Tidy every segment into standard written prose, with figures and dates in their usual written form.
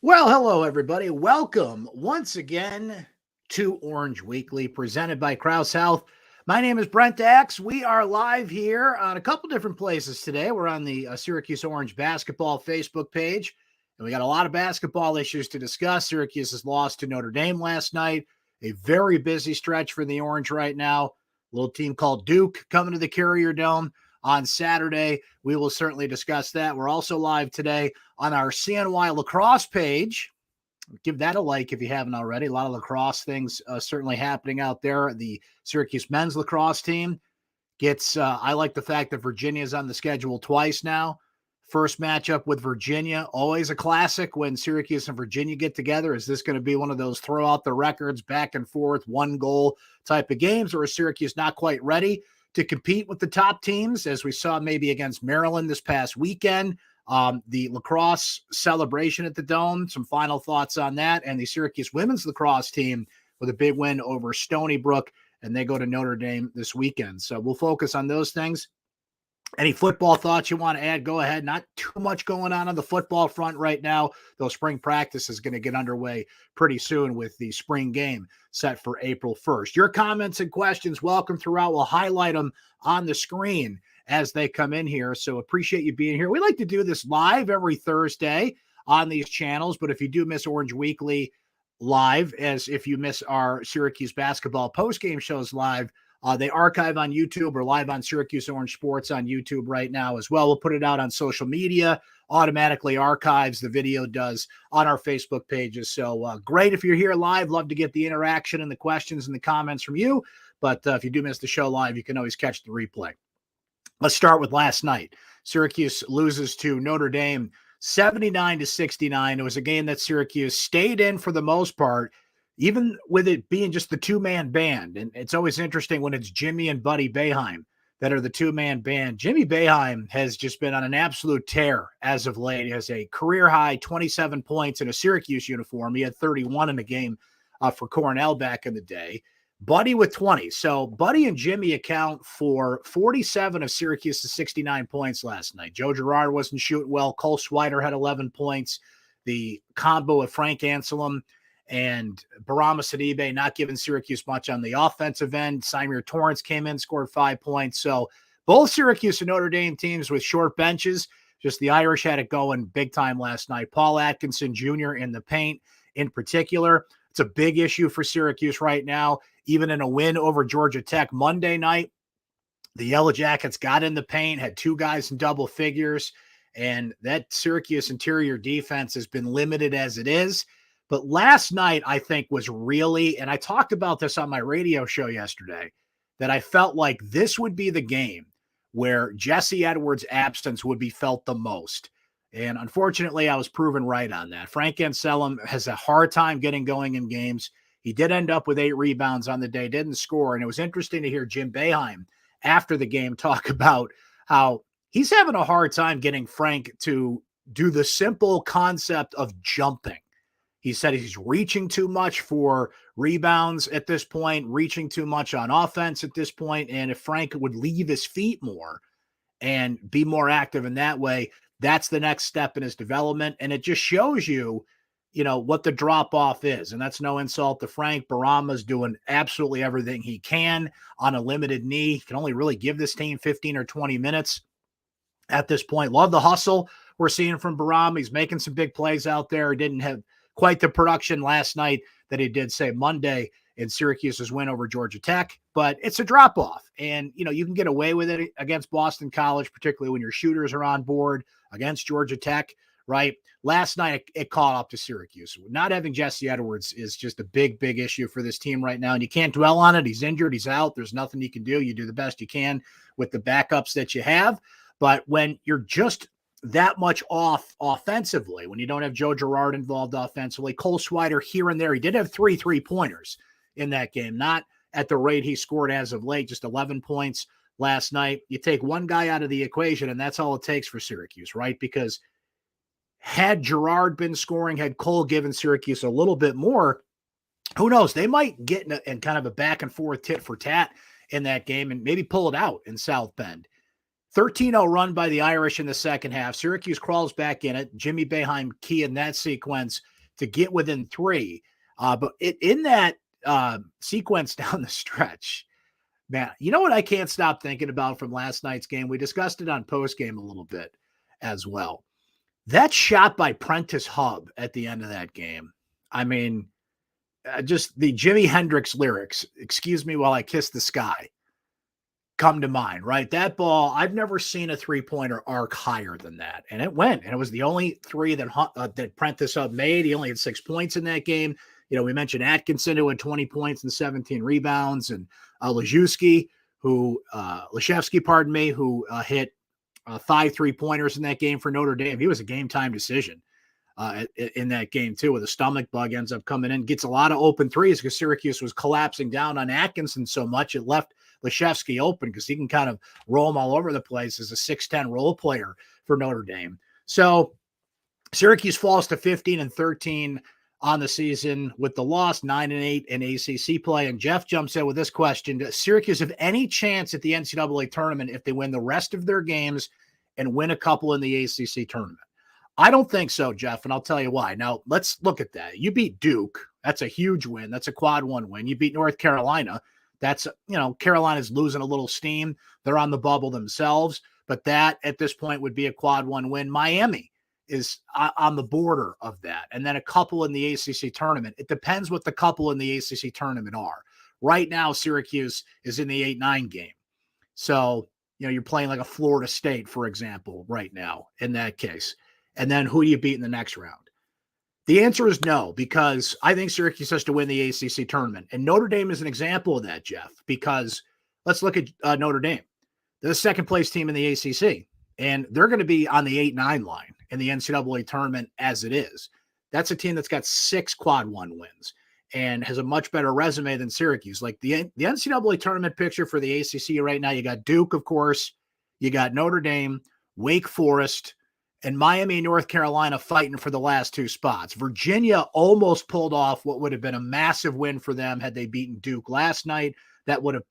Well, hello, everybody. Welcome once again to Orange Weekly, presented by Krause Health. My name is Brent Axe. We are live here on a couple different places today. We're on the Syracuse Orange basketball Facebook page, and we got a lot of basketball issues to discuss. Syracuse has lost to Notre Dame last night, a very busy stretch for the Orange right now. A little team called Duke coming to the Carrier Dome on Saturday. We will certainly discuss that. We're also live today on our CNY lacrosse page. Give that a like if you haven't already. A lot of lacrosse things certainly happening out there. The Syracuse men's lacrosse team gets, I like the fact that Virginia is on the schedule twice now. First matchup with Virginia, always a classic when Syracuse and Virginia get together. Is this going to be one of those throw out the records, back and forth, one goal type of games, or is Syracuse not quite ready to compete with the top teams, as we saw maybe against Maryland this past weekend? The lacrosse celebration at the Dome, some final thoughts on that, and the Syracuse women's lacrosse team with a big win over Stony Brook, and they go to Notre Dame this weekend. So we'll focus on those things. Any football thoughts you want to add, go ahead. Not too much going on the football front right now, though spring practice is going to get underway pretty soon with the spring game set for April 1st. Your comments and questions, welcome throughout. We'll highlight them on the screen as they come in here. So appreciate you being here. We like to do this live every Thursday on these channels, but if you do miss Orange Weekly live, as if you miss our Syracuse basketball postgame shows live, they archive on YouTube. Or live on Syracuse Orange Sports on YouTube right now as well. We'll put it out on social media, automatically archives. The video does on our Facebook pages. So great if you're here live. Love to get the interaction and the questions and the comments from you. But if you do miss the show live, you can always catch the replay. Let's start with last night. Syracuse loses to Notre Dame 79-69. It was a game that Syracuse stayed in for the most part, even with it being just the two-man band. And it's always interesting when it's Jimmy and Buddy Boeheim that are the two-man band. Jimmy Boeheim has just been on an absolute tear as of late. He has a career-high 27 points in a Syracuse uniform. He had 31 in the game for Cornell back in the day. Buddy with 20. So Buddy and Jimmy account for 47 of Syracuse's 69 points last night. Joe Girard wasn't shooting well. Cole Swider had 11 points. The combo of Frank Anselm and Barama Sidibe not giving Syracuse much on the offensive end. Symir Torrance came in, scored 5 points. So both Syracuse and Notre Dame teams with short benches. Just the Irish had it going big time last night. Paul Atkinson Jr. in the paint in particular. It's a big issue for Syracuse right now. Even in a win over Georgia Tech Monday night, the Yellow Jackets got in the paint, had two guys in double figures, and that Syracuse interior defense has been limited as it is. But last night, I think, was really, and I talked about this on my radio show yesterday, that I felt like this would be the game where Jesse Edwards' absence would be felt the most. And unfortunately, I was proven right on that. Frank Anselm has a hard time getting going in games. He did end up with 8 rebounds on the day, didn't score. And it was interesting to hear Jim Boeheim after the game talk about how he's having a hard time getting Frank to do the simple concept of jumping. He said he's reaching too much for rebounds at this point, reaching too much on offense at this point. And if Frank would leave his feet more and be more active in that way, that's the next step in his development. And it just shows you, what the drop-off is. And that's no insult to Frank. Barama's doing absolutely everything he can on a limited knee. He can only really give this team 15 or 20 minutes at this point. Love the hustle we're seeing from Barama. He's making some big plays out there. He didn't have quite the production last night that he did, say, Monday in Syracuse's win over Georgia Tech. But it's a drop-off. And, you can get away with it against Boston College, particularly when your shooters are on board, against Georgia Tech, right? Last night, it caught up to Syracuse. Not having Jesse Edwards is just a big, big issue for this team right now. And you can't dwell on it. He's injured. He's out. There's nothing you can do. You do the best you can with the backups that you have. But when you're just that much off offensively, when you don't have Joe Girard involved offensively, Cole Swider here and there, he did have 3 3-pointers in that game, not at the rate he scored as of late, just 11 points last night. You take one guy out of the equation, and that's all it takes for Syracuse, right? Because had Girard been scoring, had Cole given Syracuse a little bit more, who knows? They might get in kind of a back and forth tit for tat in that game and maybe pull it out in South Bend. 13-0 run by the Irish in the second half. Syracuse crawls back in it. Jimmy Boeheim key in that sequence to get within 3. But in that sequence down the stretch, man, you know what I can't stop thinking about from last night's game? We discussed it on postgame a little bit as well. That shot by Prentice Hub at the end of that game. I mean, just the Jimi Hendrix lyrics, "Excuse me while I kiss the sky," come to mind, right? That ball, I've never seen a three-pointer arc higher than that. And it went. And it was the only 3 that Prentice Hub made. He only had 6 points in that game. We mentioned Atkinson, who had 20 points and 17 rebounds, and Leszewski, who hit 5 3-pointers in that game for Notre Dame. He was a game-time decision in that game, too, with a stomach bug, ends up coming in, gets a lot of open threes because Syracuse was collapsing down on Atkinson so much it left Leszewski open because he can kind of roll them all over the place as a 6'10" role player for Notre Dame. So Syracuse falls to 15-13 on the season with the loss, 9-8 in ACC play. And Jeff jumps in with this question: does Syracuse have any chance at the NCAA tournament if they win the rest of their games and win a couple in the ACC tournament? I don't think so, Jeff, and I'll tell you why. Now, let's look at that. You beat Duke. That's a huge win. That's a quad 1 win. You beat North Carolina. That's, Carolina's losing a little steam. They're on the bubble themselves, but that at this point would be a quad 1 win. Miami is on the border of that. And then a couple in the ACC tournament. It depends what the couple in the ACC tournament are. Right now, Syracuse is in the 8-9 game. So, you're playing like a Florida State, for example, right now in that case. And then who do you beat in the next round? The answer is no, because I think Syracuse has to win the ACC tournament. And Notre Dame is an example of that, Jeff, because let's look at Notre Dame. They're the second place team in the ACC, and they're going to be on the 8-9 line in the NCAA tournament as it is. That's a team that's got 6 quad 1 wins and has a much better resume than Syracuse. Like the NCAA tournament picture for the ACC right now, you got Duke, of course, you got Notre Dame, Wake Forest, and Miami and North Carolina fighting for the last 2 spots. Virginia almost pulled off what would have been a massive win for them had they beaten Duke last night. That would have,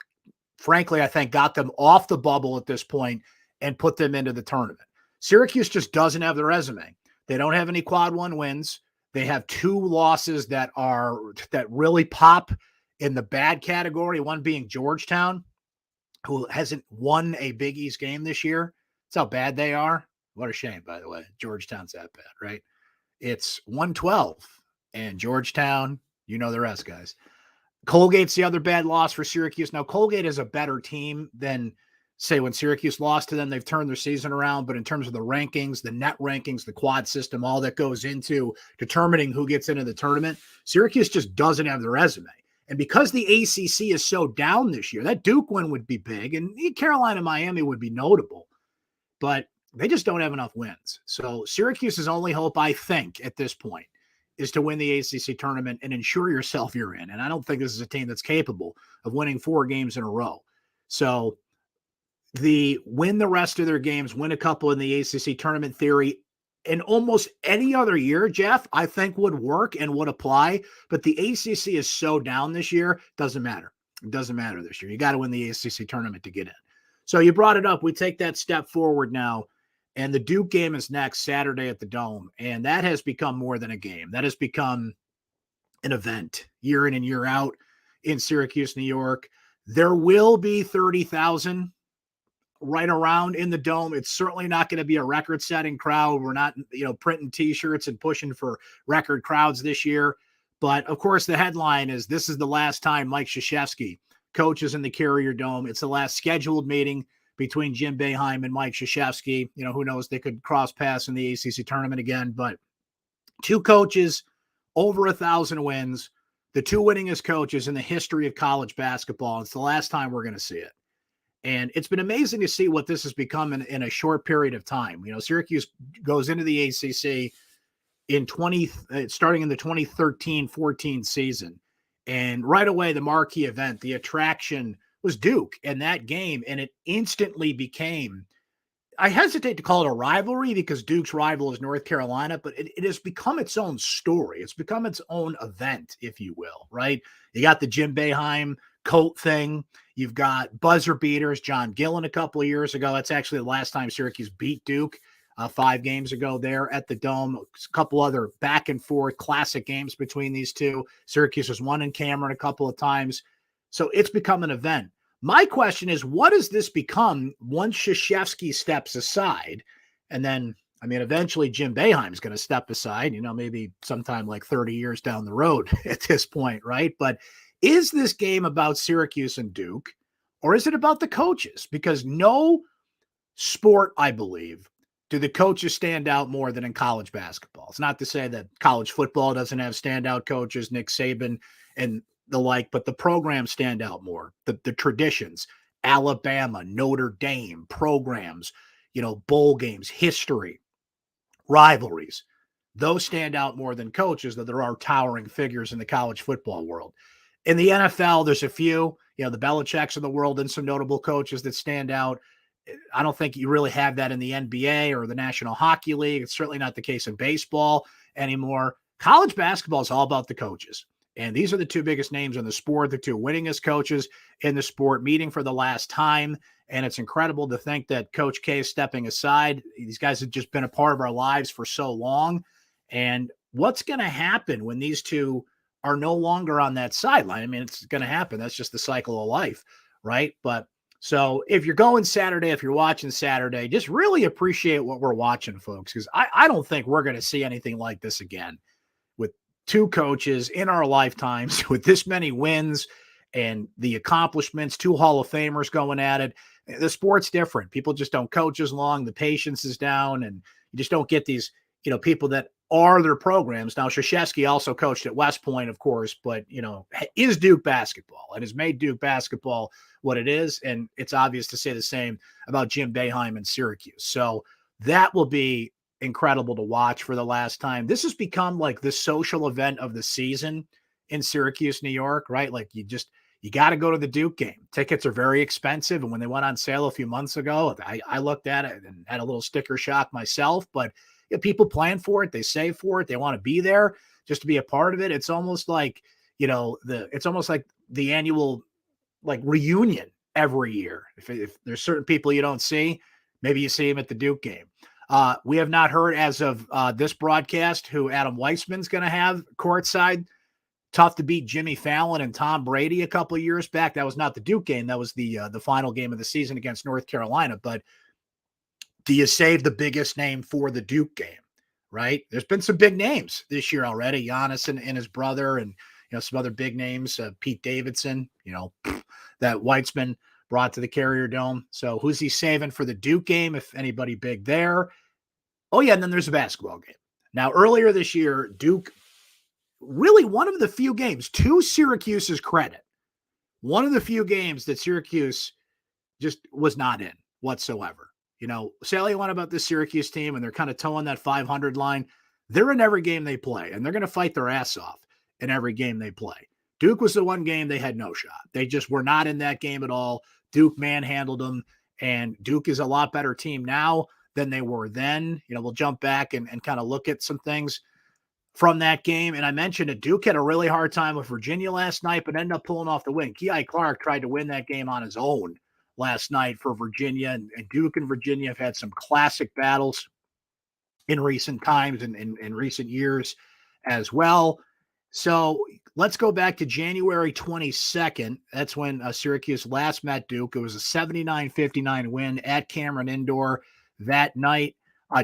frankly, I think, got them off the bubble at this point and put them into the tournament. Syracuse just doesn't have the resume. They don't have any quad 1 wins. They have 2 losses that really pop in the bad category, one being Georgetown, who hasn't won a Big East game this year. That's how bad they are. What a shame, by the way. Georgetown's that bad, right? It's 112, and Georgetown, you know the rest, guys. Colgate's the other bad loss for Syracuse. Now, Colgate is a better team than, say, when Syracuse lost to them. They've turned their season around, but in terms of the rankings, the net rankings, the quad system, all that goes into determining who gets into the tournament, Syracuse just doesn't have the resume. And because the ACC is so down this year, that Duke win would be big, and Carolina, Miami would be notable, but they just don't have enough wins. So Syracuse's only hope, I think, at this point, is to win the ACC tournament and ensure yourself you're in. And I don't think this is a team that's capable of winning 4 games in a row. So win the rest of their games, win a couple in the ACC tournament theory, in almost any other year, Jeff, I think would work and would apply. But the ACC is so down this year, doesn't matter. It doesn't matter this year. You got to win the ACC tournament to get in. So you brought it up. We take that step forward now. And the Duke game is next Saturday at the Dome. And that has become more than a game. That has become an event year in and year out in Syracuse, New York. There will be 30,000 right around in the Dome. It's certainly not going to be a record-setting crowd. We're not, printing T-shirts and pushing for record crowds this year. But, of course, the headline is this is the last time Mike Krzyzewski coaches in the Carrier Dome. It's the last scheduled meeting between Jim Boeheim and Mike Krzyzewski. Who knows, they could cross paths in the ACC tournament again, but 2 coaches, over 1,000 wins, the 2 winningest coaches in the history of college basketball. It's the last time we're going to see it. And it's been amazing to see what this has become in a short period of time. Syracuse goes into the ACC starting in the 2013-14 season. And right away, the marquee event, the attraction was Duke in that game. And it instantly became, I hesitate to call it a rivalry because Duke's rival is North Carolina, but it has become its own story. It's become its own event, if you will, right? You got the Jim Boeheim coat thing. You've got buzzer beaters, John Gillen a couple of years ago. That's actually the last time Syracuse beat Duke 5 games ago there at the Dome. A couple other back and forth classic games between these two. Syracuse has won in Cameron a couple of times. So it's become an event. My question is, what does this become once Krzyzewski steps aside? And then, I mean, eventually Jim Boeheim's going to step aside, maybe sometime like 30 years down the road at this point, right? But is this game about Syracuse and Duke, or is it about the coaches? Because no sport, I believe, do the coaches stand out more than in college basketball. It's not to say that college football doesn't have standout coaches, Nick Saban and the like, but the programs stand out more. The traditions, Alabama, Notre Dame, programs, bowl games, history, rivalries, those stand out more than coaches, that there are towering figures in the college football world. In the NFL, there's a few, the Belichicks of the world and some notable coaches that stand out. I don't think you really have that in the NBA or the National Hockey League. It's certainly not the case in baseball anymore. College basketball is all about the coaches. And these are the 2 biggest names in the sport, the 2 winningest coaches in the sport, meeting for the last time. And it's incredible to think that Coach K is stepping aside. These guys have just been a part of our lives for so long. And what's going to happen when these 2 are no longer on that sideline? I mean, it's going to happen. That's just the cycle of life, right? But so if you're going Saturday, if you're watching Saturday, just really appreciate what we're watching, folks, because I don't think we're going to see anything like this again with 2 coaches in our lifetimes with this many wins and the accomplishments, 2 Hall of Famers going at it. The sport's different. People just don't coach as long. The patience is down, and you just don't get these, people that are their programs. Now, Krzyzewski also coached at West Point, of course, but, is Duke basketball and has made Duke basketball what it is. And it's obvious to say the same about Jim Boeheim and Syracuse. So that will be incredible to watch for the last time. This has become like the social event of the season in Syracuse, New York, right? Like you got to go to the Duke game. Tickets are very expensive. And when they went on sale a few months ago, I looked at it and had a little sticker shock myself, but people plan for it. They save for it. They want to be there just to be a part of it. It's almost like, it's almost like the annual reunion every year. If there's certain people you don't see, maybe you see them at the Duke game. We have not heard as of this broadcast who Adam Weissman's going to have courtside. Tough to beat Jimmy Fallon and Tom Brady a couple of years back. That was not the Duke game. That was the final game of the season against North Carolina. But do you save the biggest name for the Duke game, right? There's been some big names this year already. Giannis and his brother, and some other big names. Pete Davidson, that Weitzman brought to the Carrier Dome. So who's he saving for the Duke game, if anybody big there? Oh, yeah, and then there's a basketball game. Now, earlier this year, Duke, really one of the few games, to Syracuse's credit, one of the few games that Syracuse just was not in whatsoever. Say all you want about this Syracuse team, and they're kind of towing that 500 line. They're in every game they play, and they're going to fight their ass off in every game they play. Duke was the one game they had no shot. They just were not in that game at all. Duke manhandled them, and Duke is a lot better team now than they were then. We'll jump back and kind of look at some things from that game. And I mentioned that Duke had a really hard time with Virginia last night, but ended up pulling off the win. Kihei Clark tried to win that game on his own last night for Virginia, and Duke and Virginia have had some classic battles in recent times and in recent years as well. So let's go back to January 22nd. That's when Syracuse last met Duke. It was a 79-59 win at Cameron Indoor that night.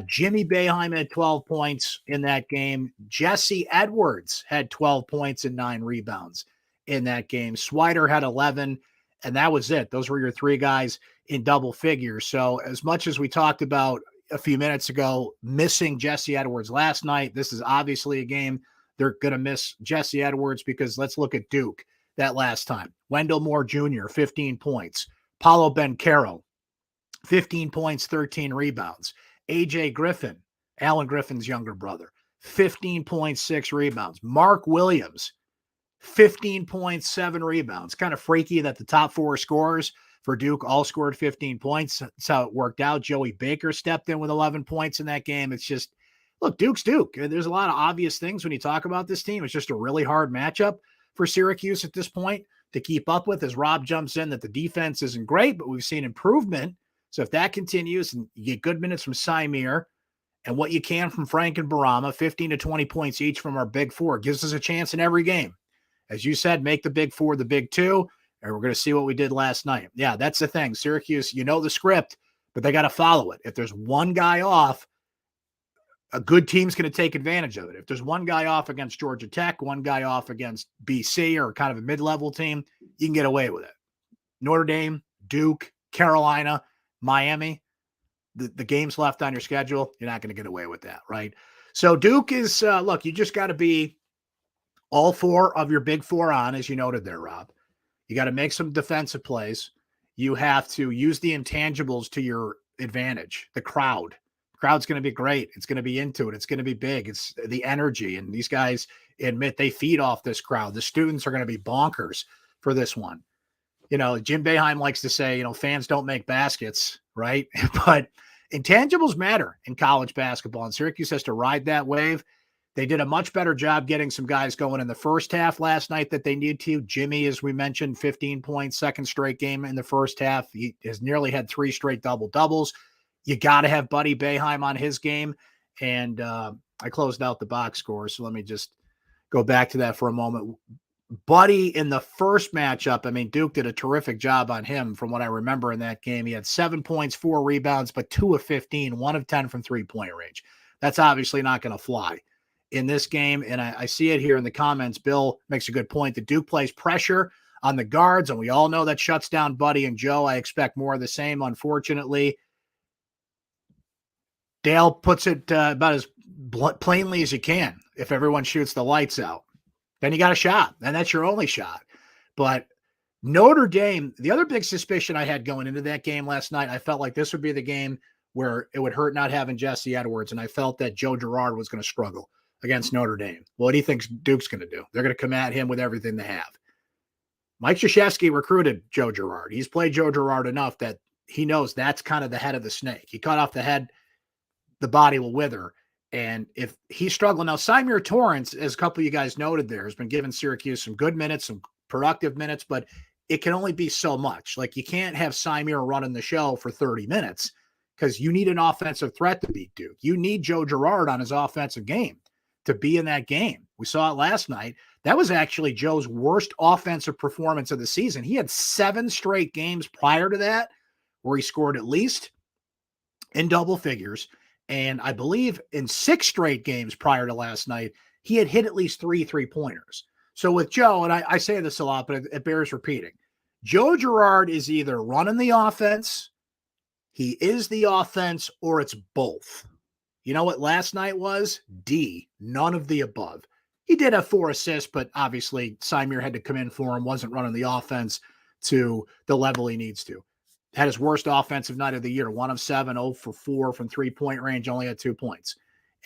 Jimmy Boeheim had 12 points in that game. Jesse Edwards had 12 points and 9 rebounds in that game. Swider had 11, and that was it. Those were your 3 guys in double figures. So as much as we talked about a few minutes ago, missing Jesse Edwards last night, this is obviously a game they're going to miss Jesse Edwards, because let's look at Duke that last time. Wendell Moore Jr., 15 points. Paulo Banchero, 15 points, 13 rebounds. A.J. Griffin, Alan Griffin's younger brother, 15 points, 6 rebounds. Mark Williams, 15 points, 7 rebounds. Kind of freaky that the top 4 scorers for Duke all scored 15 points. That's how it worked out. Joey Baker stepped in with 11 points in that game. It's just, look, Duke's Duke. There's a lot of obvious things when you talk about this team. It's just a really hard matchup for Syracuse at this point. to keep up with as Rob jumps in that the defense isn't great, but we've seen improvement. So if that continues and you get good minutes from Symir and what you can from Frank and Barama, 15 to 20 points each from our big four, gives us a chance in every game. As you said, make the big four the big two, and we're going to see what we did last night. Yeah, that's the thing. Syracuse, you know the script, but they got to follow it. If there's one guy off, a good team's going to take advantage of it. If there's one guy off against Georgia Tech, one guy off against BC or kind of a mid-level team, you can get away with it. Notre Dame, Duke, Carolina, Miami, the games left on your schedule, you're not going to get away with that, right? So Duke is, look, you just got to be all four of your big four on, as you noted there, Rob. You got to make some defensive plays. You have to use the intangibles to your advantage. The crowd. The crowd's going to be great. It's going to be into it. It's going to be big. It's the energy. And these guys admit they feed off this crowd. The students are going to be bonkers for this one. You know, Jim Boeheim likes to say, you know, fans don't make baskets, right? But intangibles matter in college basketball, and Syracuse has to ride that wave. They did a much better job getting some guys going in the first half last night that they need to. Jimmy, as we mentioned, 15 points, second straight game in the first half. He has nearly had 3 straight double-doubles. You got to have Buddy Boeheim on his game. And I closed out the box score, so let me just go back to that for a moment. Buddy in the first matchup, I mean, Duke did a terrific job on him from what I remember in that game. He had 7 points, 4 rebounds, but 2 of 15, 1 of 10 from three-point range. That's obviously not going to fly in this game. And I see it here in the comments. Bill makes a good point that Duke plays pressure on the guards, and we all know that shuts down Buddy and Joe. I expect more of the same, unfortunately. Dale puts it about as plainly as you can. If everyone shoots the lights out, then you got a shot, and that's your only shot. But Notre Dame, the other big suspicion I had going into that game last night, I felt like this would be the game where it would hurt not having Jesse Edwards, and I felt that Joe Girard was going to struggle against Notre Dame. What do you think Duke's going to do? They're going to come at him with everything they have. Mike Krzyzewski recruited Joe Girard. He's played Joe Girard enough that he knows that's kind of the head of the snake. He cut off the head, the body will wither. And if he's struggling now, Symir Torrance, as a couple of you guys noted there, has been giving Syracuse some good minutes, some productive minutes, but it can only be so much. Like, you can't have Symir running the show for 30 minutes because you need an offensive threat to beat Duke. You need Joe Girard on his offensive game to be in that game. We saw it last night. That was actually Joe's worst offensive performance of the season. He had 7 straight games prior to that where he scored at least in double figures. And I believe in 6 straight games prior to last night, he had hit at least 3 3-pointers. So with Joe, and I say this a lot, but it bears repeating, Joe Girard is either running the offense, he is the offense, or it's both. You know what last night was? D, none of the above. He did have 4 assists, but obviously Symir had to come in for him, wasn't running the offense to the level he needs to. Had his worst offensive night of the year, 1 of 7, 0 for 4 from three-point range, only had 2 points.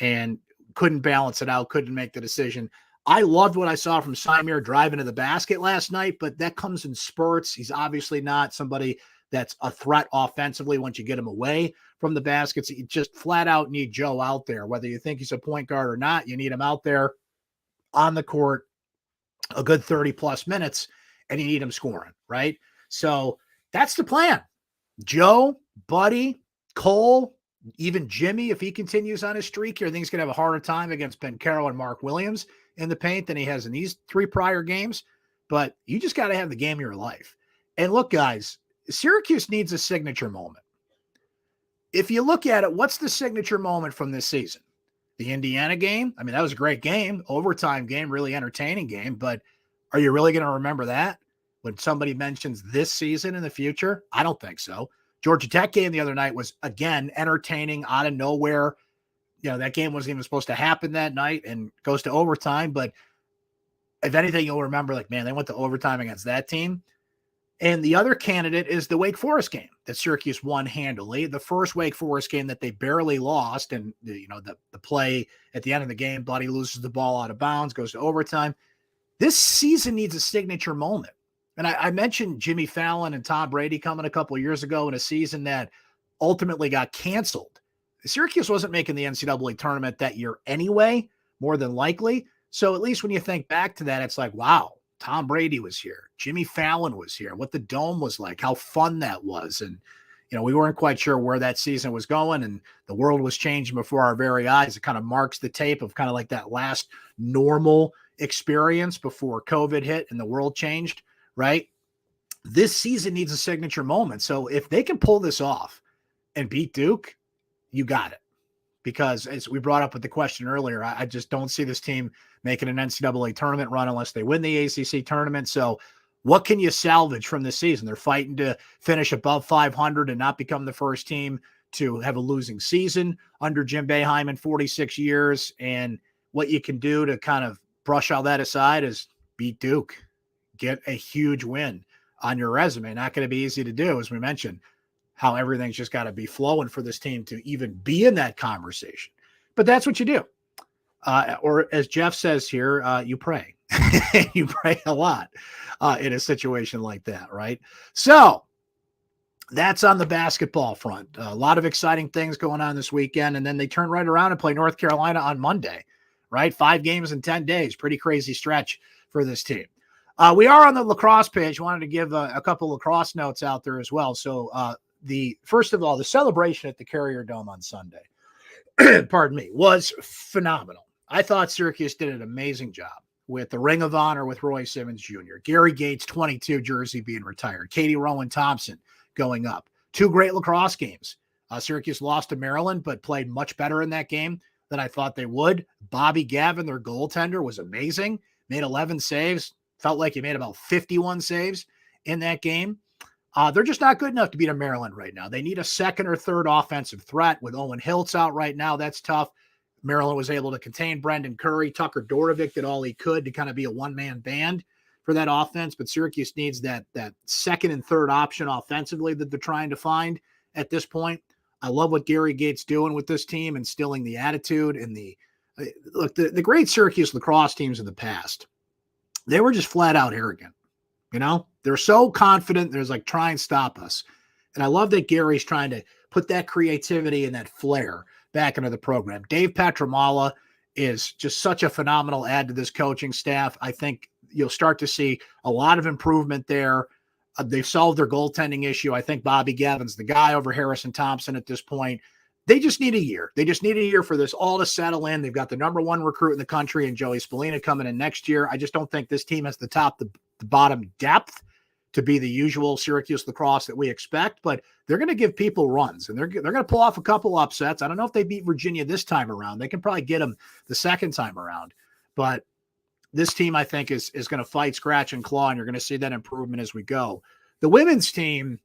And couldn't balance it out, couldn't make the decision. I loved what I saw from Symir driving to the basket last night, but that comes in spurts. He's obviously not somebody that's a threat offensively once you get him away from the baskets. You just flat out need Joe out there. Whether you think he's a point guard or not, you need him out there on the court a good 30-plus minutes, and you need him scoring, right? So that's the plan. Joe, Buddy, Cole, even Jimmy, if he continues on his streak here, I think he's going to have a harder time against Ben Carroll and Mark Williams in the paint than he has in these 3 prior games. But you just got to have the game of your life. And look, guys, Syracuse needs a signature moment. If you look at it, what's the signature moment from this season? The Indiana game? I mean, that was a great game, overtime game, really entertaining game. But are you really going to remember that when somebody mentions this season in the future? I don't think so. Georgia Tech game the other night was, again, entertaining out of nowhere. You know, that game wasn't even supposed to happen that night and goes to overtime. But if anything, you'll remember, like, man, they went to overtime against that team. And the other candidate is the Wake Forest game that Syracuse won handily. The first Wake Forest game that they barely lost. And, you know, the play at the end of the game, Buddy loses the ball out of bounds, goes to overtime. This season needs a signature moment. And I mentioned Jimmy Fallon and Tom Brady coming a couple of years ago in a season that ultimately got canceled. Syracuse wasn't making the NCAA tournament that year anyway, more than likely. So at least when you think back to that, it's like, wow, Tom Brady was here. Jimmy Fallon was here. What the Dome was like, how fun that was. And, we weren't quite sure where that season was going, and the world was changing before our very eyes. It kind of marks the tape of kind of like that last normal experience before COVID hit and the world changed, right? This season needs a signature moment. So if they can pull this off and beat Duke, you got it. Because as we brought up with the question earlier, I just don't see this team making an NCAA tournament run unless they win the ACC tournament. So what can you salvage from this season? They're fighting to finish above 500 and not become the first team to have a losing season under Jim Boeheim in 46 years. And what you can do to kind of brush all that aside is beat Duke, get a huge win on your resume. Not going to be easy to do, as we mentioned, how everything's just got to be flowing for this team to even be in that conversation. But that's what you do. Or as Jeff says here, you pray. You pray a lot in a situation like that, right? So that's on the basketball front. A lot of exciting things going on this weekend. And then they turn right around and play North Carolina on Monday, right? 5 games in 10 days. Pretty crazy stretch for this team. We are on the lacrosse page. Wanted to give a couple lacrosse notes out there as well. So first of all, the celebration at the Carrier Dome on Sunday, pardon me, was phenomenal. I thought Syracuse did an amazing job with the Ring of Honor with Roy Simmons Jr., Gary Gates' 22 jersey being retired, Katie Rowan Thompson going up. 2 great lacrosse games. Syracuse lost to Maryland, but played much better in that game than I thought they would. Bobby Gavin, their goaltender, was amazing. Made 11 saves. Felt like he made about 51 saves in that game. They're just not good enough to beat a Maryland right now. They need a second or third offensive threat. With Owen Hiltz out right now, that's tough. Maryland was able to contain Brendan Curry. Tucker Dorovic did all he could to kind of be a one-man band for that offense, but Syracuse needs that second and third option offensively that they're trying to find at this point. I love what Gary Gates doing with this team, instilling the attitude and the great Syracuse lacrosse teams of the past. They were just flat out arrogant. They're so confident. There's like, try and stop us. And I love that Gary's trying to put that creativity and that flair back into the program. Dave Petramala is just such a phenomenal add to this coaching staff. I think you'll start to see a lot of improvement there. They've solved their goaltending issue. I think Bobby Gavin's the guy over Harrison Thompson at this point. They just need a year. They just need a year for this all to settle in. They've got the number 1 recruit in the country and Joey Spallina coming in next year. I just don't think this team has the top, the bottom depth to be the usual Syracuse lacrosse that we expect, but they're going to give people runs, and they're going to pull off a couple upsets. I don't know if they beat Virginia this time around. They can probably get them the second time around, but this team, I think, is going to fight, scratch, and claw, and you're going to see that improvement as we go. The women's team,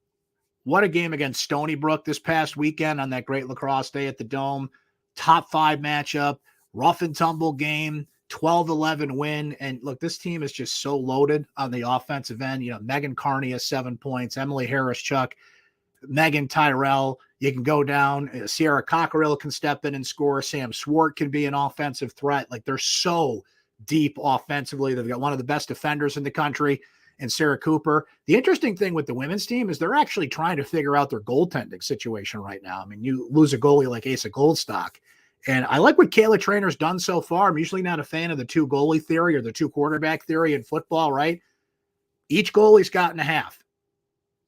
what a game against Stony Brook this past weekend on that great lacrosse day at the Dome. Top 5 matchup, rough and tumble game, 12-11 win. And look, this team is just so loaded on the offensive end. Megan Carney has 7 points, Emily Harris-Chuck, Megan Tyrell. You can go down. Sierra Cockerill can step in and score. Sam Swart can be an offensive threat. Like, they're so deep offensively. They've got one of the best defenders in the country, and Sarah Cooper. The interesting thing with the women's team is they're actually trying to figure out their goaltending situation right now. I mean, you lose a goalie like Asa Goldstock, and I like what Kayla Trainer's done so far. I'm usually not a fan of the 2 goalie theory or the 2 quarterback theory in football, right? Each goalie's gotten a half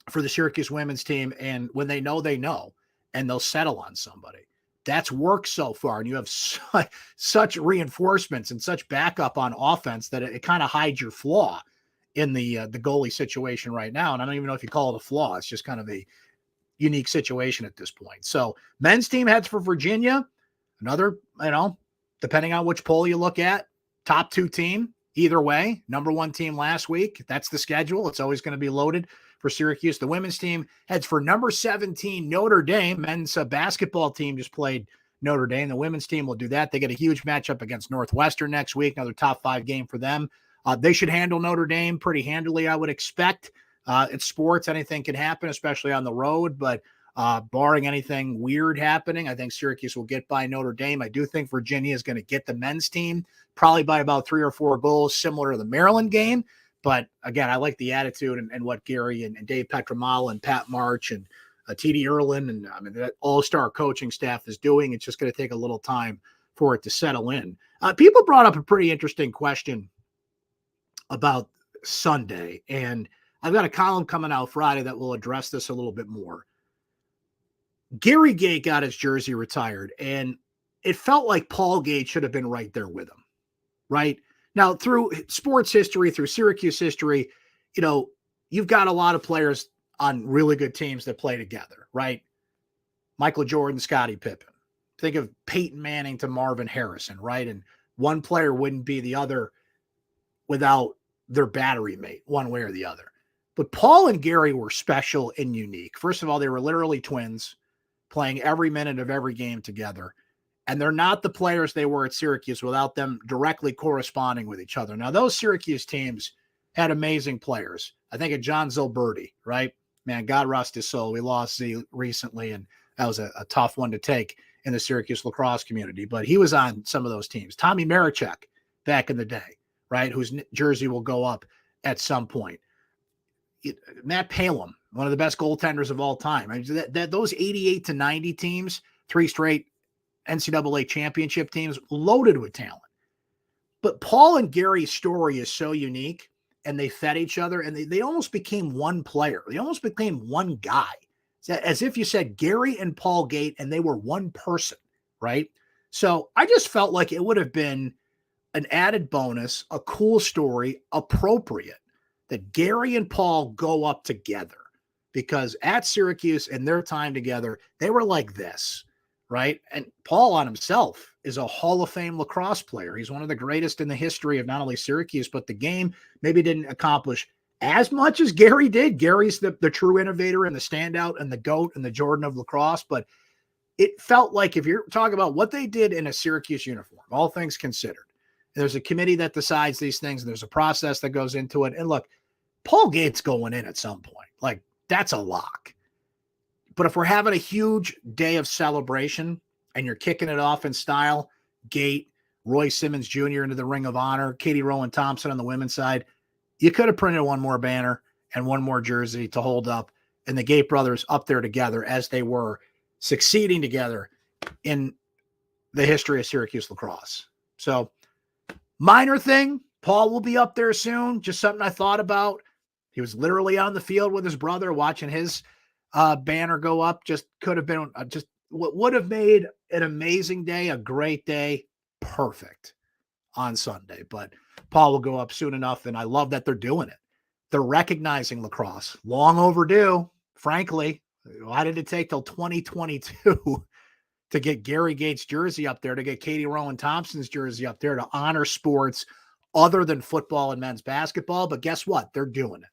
for the Syracuse women's team, and when they know, and they'll settle on somebody. That's worked so far, and you have such reinforcements and such backup on offense that it kind of hides your flaw in the goalie situation right now. And I don't even know if you call it a flaw. It's just kind of a unique situation at this point. So men's team heads for Virginia. Another, depending on which poll you look at, top 2 team. Either way, number 1 team last week. That's the schedule. It's always going to be loaded for Syracuse. The women's team heads for number 17, Notre Dame. Men's basketball team just played Notre Dame. The women's team will do that. They get a huge matchup against Northwestern next week. Another top 5 game for them. They should handle Notre Dame pretty handily, I would expect. It's sports. Anything can happen, especially on the road. But barring anything weird happening, I think Syracuse will get by Notre Dame. I do think Virginia is going to get the men's team probably by about 3 or 4 goals, similar to the Maryland game. But again, I like the attitude and what Gary and Dave Petramala and Pat March and T.D. Erlin and that all-star coaching staff is doing. It's just going to take a little time for it to settle in. People brought up a pretty interesting question about Sunday, and I've got a column coming out Friday that will address this a little bit more. Gary Gait got his jersey retired, and it felt like Paul Gait should have been right there with him, right? Now, through sports history, through Syracuse history, you've got a lot of players on really good teams that play together, right? Michael Jordan, Scottie Pippen. Think of Peyton Manning to Marvin Harrison, right? And one player wouldn't be the other without their battery mate, one way or the other. But Paul and Gary were special and unique. First of all, they were literally twins playing every minute of every game together. And they're not the players they were at Syracuse without them directly corresponding with each other. Now, those Syracuse teams had amazing players. I think of John Zilberti, right? Man, God rest his soul. We lost Z recently, and that was a tough one to take in the Syracuse lacrosse community. But he was on some of those teams. Tommy Marichek back in the day, right, whose jersey will go up at some point. Matt Palem, one of the best goaltenders of all time. I mean, those 88 to 90 teams, 3 straight NCAA championship teams, loaded with talent. But Paul and Gary's story is so unique, and they fed each other, and they almost became one player. They almost became one guy. As if you said Gary and Paul Gait, and they were one person, right? So I just felt like it would have been an added bonus, a cool story, appropriate, that Gary and Paul go up together, because at Syracuse in their time together, they were like this, right? And Paul on himself is a Hall of Fame lacrosse player. He's one of the greatest in the history of not only Syracuse, but the game. Maybe didn't accomplish as much as Gary did. Gary's the true innovator and the standout and the GOAT and the Jordan of lacrosse. But it felt like, if you're talking about what they did in a Syracuse uniform, all things considered, there's a committee that decides these things, and there's a process that goes into it. And look, Paul Gait's going in at some point. Like, that's a lock. But if we're having a huge day of celebration and you're kicking it off in style, Gait, Roy Simmons Jr. into the Ring of Honor, Katie Rowan Thompson on the women's side, you could have printed one more banner and one more jersey to hold up, and the Gait brothers up there together as they were succeeding together in the history of Syracuse lacrosse. So, minor thing, Paul will be up there soon. Just something I thought about. He was literally on the field with his brother watching his banner go up. Just could have been just what would have made an amazing day, a great day, perfect on Sunday. But Paul will go up soon enough, and I love that they're doing it. They're recognizing lacrosse. Long overdue, frankly. Why did it take till 2022 to get Gary Gait's jersey up there, to get Katie Rowan Thompson's jersey up there, to honor sports other than football and men's basketball? But guess what? They're doing it.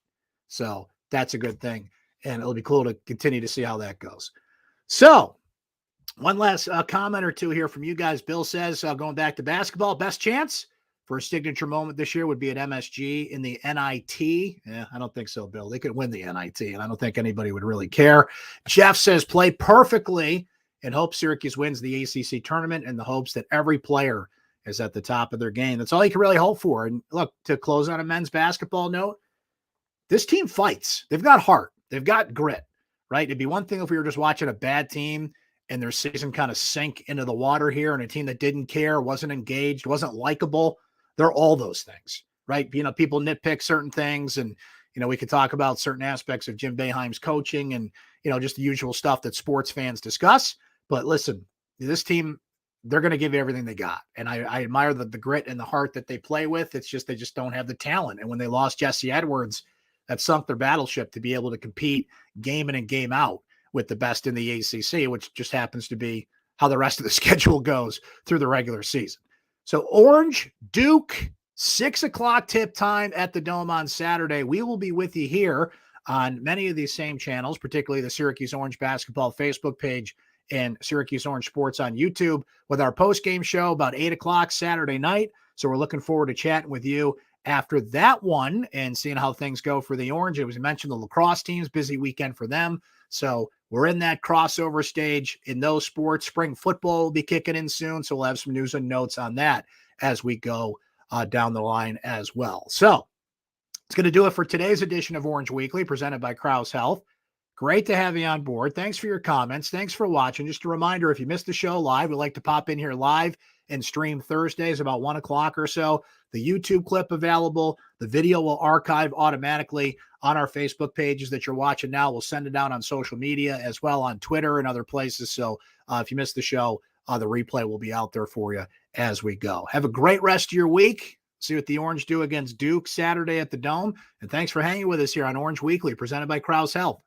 So that's a good thing, and it'll be cool to continue to see how that goes. So one last comment or two here from you guys. Bill says, going back to basketball, best chance for a signature moment this year would be at MSG in the NIT. Yeah, I don't think so, Bill. They could win the NIT, and I don't think anybody would really care. Jeff says, play perfectly and hope Syracuse wins the ACC tournament, in the hopes that every player is at the top of their game. That's all you can really hope for. And look, to close on a men's basketball note, this team fights. They've got heart. They've got grit, right? It'd be one thing if we were just watching a bad team and their season kind of sank into the water here, and a team that didn't care, wasn't engaged, wasn't likable. They're all those things, right? People nitpick certain things, and, we could talk about certain aspects of Jim Boeheim's coaching and, just the usual stuff that sports fans discuss. But listen, this team, they're going to give everything they got. And I admire the grit and the heart that they play with. It's just, they just don't have the talent. And when they lost Jesse Edwards, that sunk their battleship to be able to compete game in and game out with the best in the ACC, which just happens to be how the rest of the schedule goes through the regular season. So Orange, Duke, 6 o'clock tip time at the Dome on Saturday. We will be with you here on many of these same channels, particularly the Syracuse Orange Basketball Facebook page and Syracuse Orange Sports on YouTube, with our post-game show about 8 o'clock Saturday night. So we're looking forward to chatting with you after that one and seeing how things go for the Orange. It was mentioned the lacrosse teams, busy weekend for them. So we're in that crossover stage in those sports. Spring football will be kicking in soon, so we'll have some news and notes on that as we go down the line as well. So it's going to do it for today's edition of Orange Weekly, presented by Krause Health. Great to have you on board. Thanks for your comments. Thanks for watching. Just a reminder, if you missed the show live, we'd like to pop in here live and stream Thursdays about 1 o'clock or so. The YouTube clip available. The video will archive automatically on our Facebook pages that you're watching now. We'll send it out on social media as well, on Twitter and other places. So if you missed the show, the replay will be out there for you as we go. Have a great rest of your week. See what the Orange do against Duke Saturday at the Dome. And thanks for hanging with us here on Orange Weekly, presented by Krause Health.